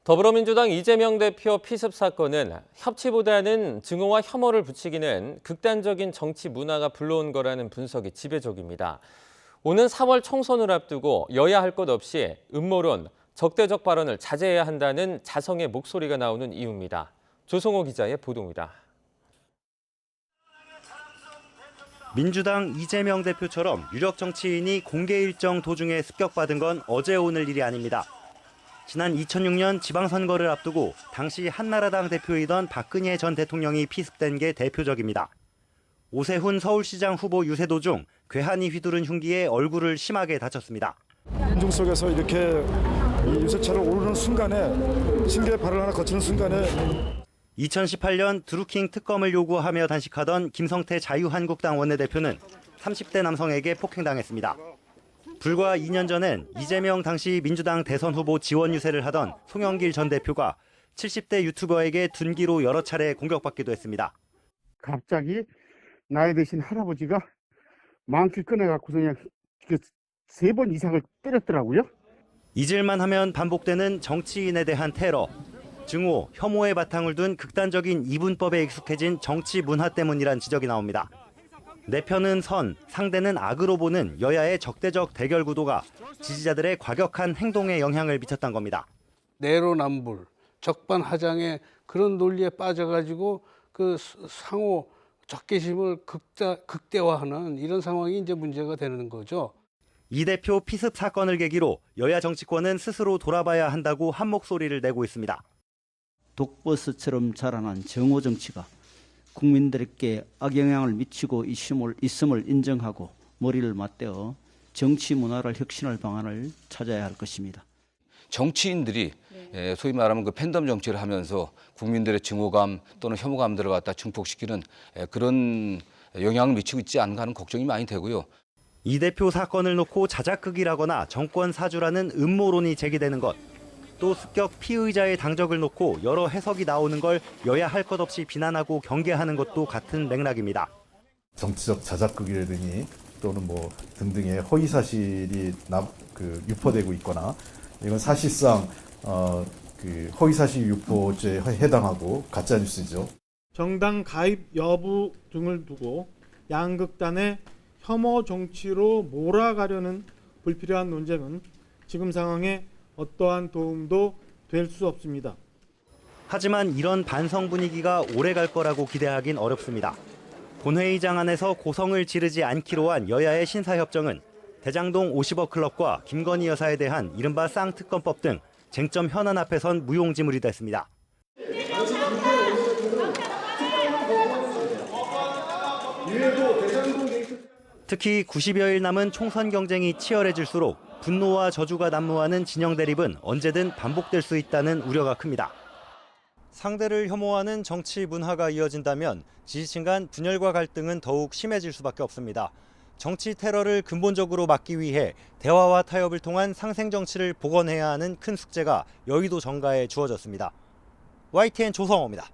더불어민주당 이재명 대표 피습 사건은 협치보다는 증오와 혐오를 붙이기는 극단적인 정치 문화가 불러온 거라는 분석이 지배적입니다. 오는 4월 총선을 앞두고 여야 할 것 없이 음모론, 적대적 발언을 자제해야 한다는 자성의 목소리가 나오는 이유입니다. 조성호 기자의 보도입니다. 민주당 이재명 대표처럼 유력 정치인이 공개 일정 도중에 습격받은 건 어제 오늘 일이 아닙니다. 지난 2006년 지방선거를 앞두고 당시 한나라당 대표이던 박근혜 전 대통령이 피습된 게 대표적입니다. 오세훈 서울시장 후보 유세도 중 괴한이 휘두른 흉기에 얼굴을 심하게 다쳤습니다. 인중 속에서 이렇게 유세차를 오르는 순간에 신기의 발을 하나 거치는 순간에 2018년 드루킹 특검을 요구하며 단식하던 김성태 자유한국당 원내대표는 30대 남성에게 폭행당했습니다. 불과 2년 전엔 이재명 당시 민주당 대선 후보 지원 유세를 하던 송영길 전 대표가 70대 유튜버에게 둔기로 여러 차례 공격받기도 했습니다. 갑자기 나이 드신 할아버지가 망치 꺼내갖고서 그냥 3번 이상을 때렸더라고요. 잊을만 하면 반복되는 정치인에 대한 테러, 증오, 혐오의 바탕을 둔 극단적인 이분법에 익숙해진 정치 문화 때문이란 지적이 나옵니다. 내 편은 선, 상대는 악으로 보는 여야의 적대적 대결 구도가 지지자들의 과격한 행동에 영향을 미쳤던 겁니다. 내로남불, 적반하장의 그런 논리에 빠져가지고 그 상호 적개심을 극대화하는 이런 상황이 이제 문제가 되는 거죠. 이 대표 피습 사건을 계기로 여야 정치권은 스스로 돌아봐야 한다고 한 목소리를 내고 있습니다. 독버섯처럼 자라난 정오 정치가 국민들에게 악영향을 미치고 있음을 인정하고 머리를 맞대어 정치 문화를 혁신할 방안을 찾아야 할 것입니다. 정치인들이 소위 말하면 그 팬덤 정치를 하면서 국민들의 증오감 또는 혐오감들을 갖다 증폭시키는 그런 영향을 미치고 있지 않은가 하는 걱정이 많이 되고요. 이 대표 사건을 놓고 자작극이라거나 정권 사주라는 음모론이 제기되는 것, 또 습격 피의자의 당적을 놓고 여러 해석이 나오는 걸 여야 할 것 없이 비난하고 경계하는 것도 같은 맥락입니다. 정치적 자작극이라든지 또는 뭐 등등의 허위 사실이 유포되고 있거나 이건 사실상 허위 사실 유포죄에 해당하고 가짜 뉴스죠. 정당 가입 여부 등을 두고 양극단의 혐오 정치로 몰아가려는 불필요한 논쟁은 지금 상황에 어떠한 도움도 될 수 없습니다. 하지만 이런 반성 분위기가 오래 갈 거라고 기대하긴 어렵습니다. 본회의장 안에서 고성을 지르지 않기로 한 여야의 신사협정은 대장동 50억 클럽과 김건희 여사에 대한 이른바 쌍특검법 등 쟁점 현안 앞에선 무용지물이 됐습니다. 특히 90여일 남은 총선 경쟁이 치열해질수록 분노와 저주가 난무하는 진영 대립은 언제든 반복될 수 있다는 우려가 큽니다. 상대를 혐오하는 정치 문화가 이어진다면 지지층 간 분열과 갈등은 더욱 심해질 수밖에 없습니다. 정치 테러를 근본적으로 막기 위해 대화와 타협을 통한 상생 정치를 복원해야 하는 큰 숙제가 여의도 정가에 주어졌습니다. YTN 조성호입니다.